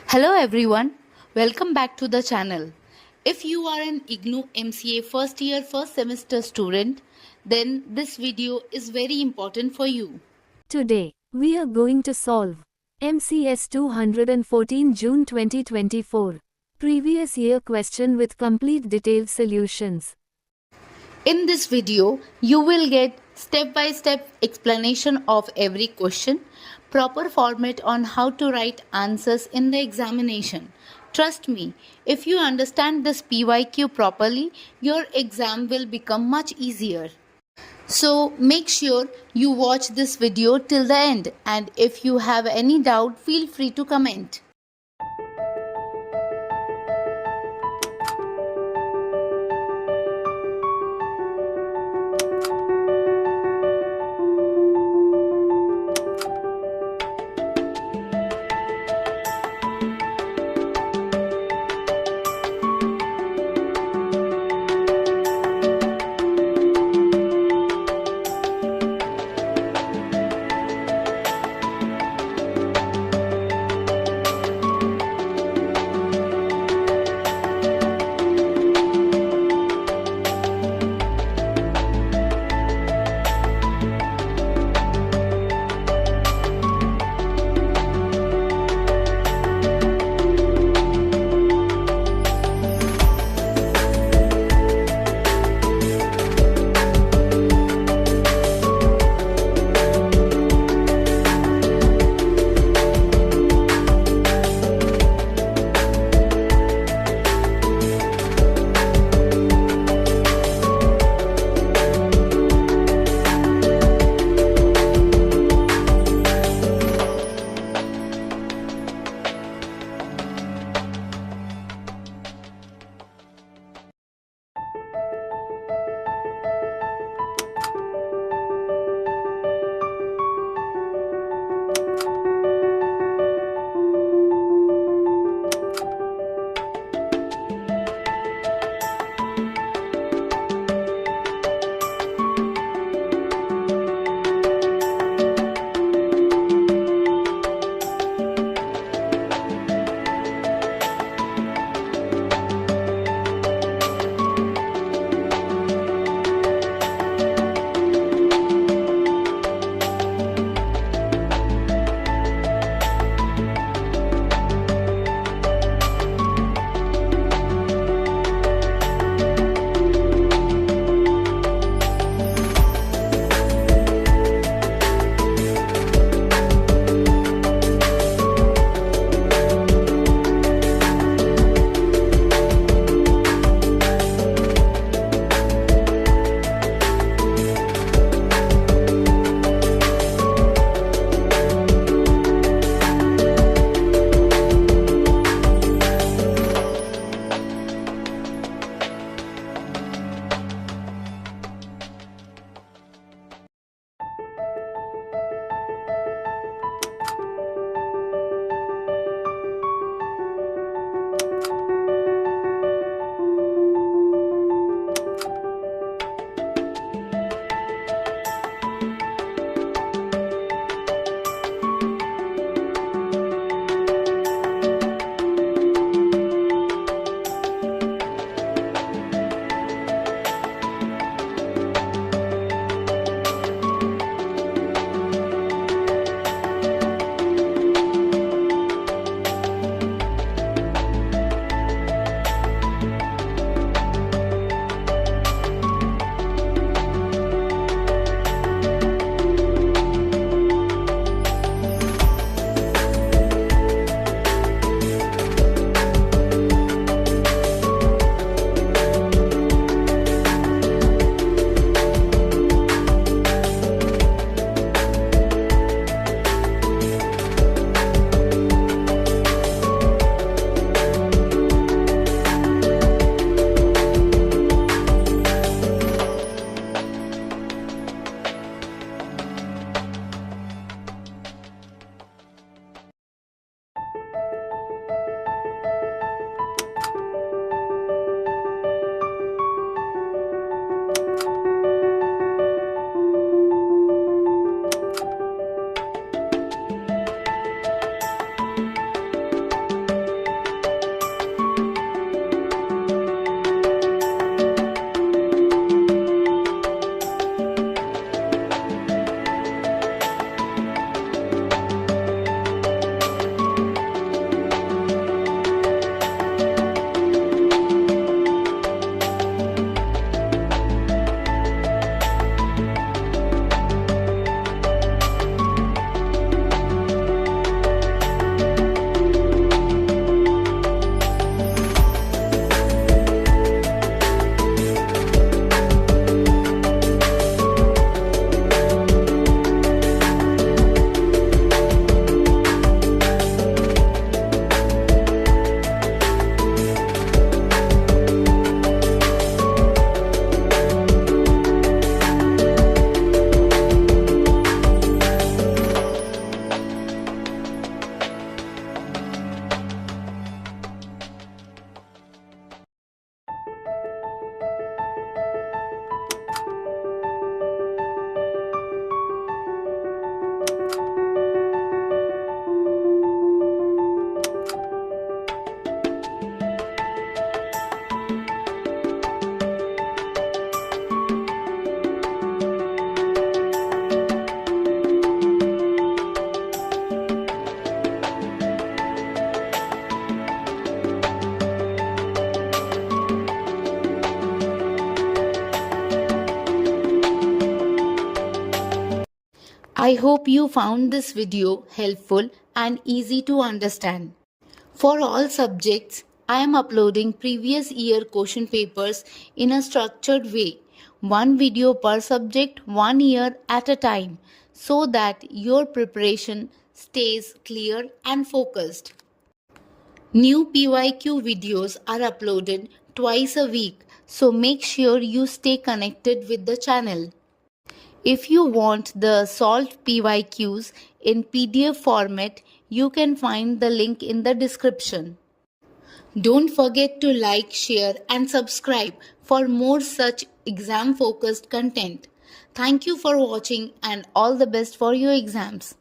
Hello everyone, welcome back to the channel. If you are an IGNOU MCA first year first semester student, then this video is very important for you. Today, we are going to solve MCS-214 June 2024 previous year question with complete detailed solutions. In this video, you will get step-by-step explanation of every question, proper format on how to write answers in the examination. Trust me, if you understand this PYQ properly, your exam will become much easier. So make sure you watch this video till the end, and if you have any doubt, feel free to comment. I hope you found this video helpful and easy to understand. For all subjects, I am uploading previous year question papers in a structured way, one video per subject, 1 year at a time, so that your preparation stays clear and focused. New PYQ videos are uploaded twice a week, so make sure you stay connected with the channel. If you want the solved PYQs in PDF format, you can find the link in the description. Don't forget to like, share and subscribe for more such exam focused content. Thank you for watching and all the best for your exams.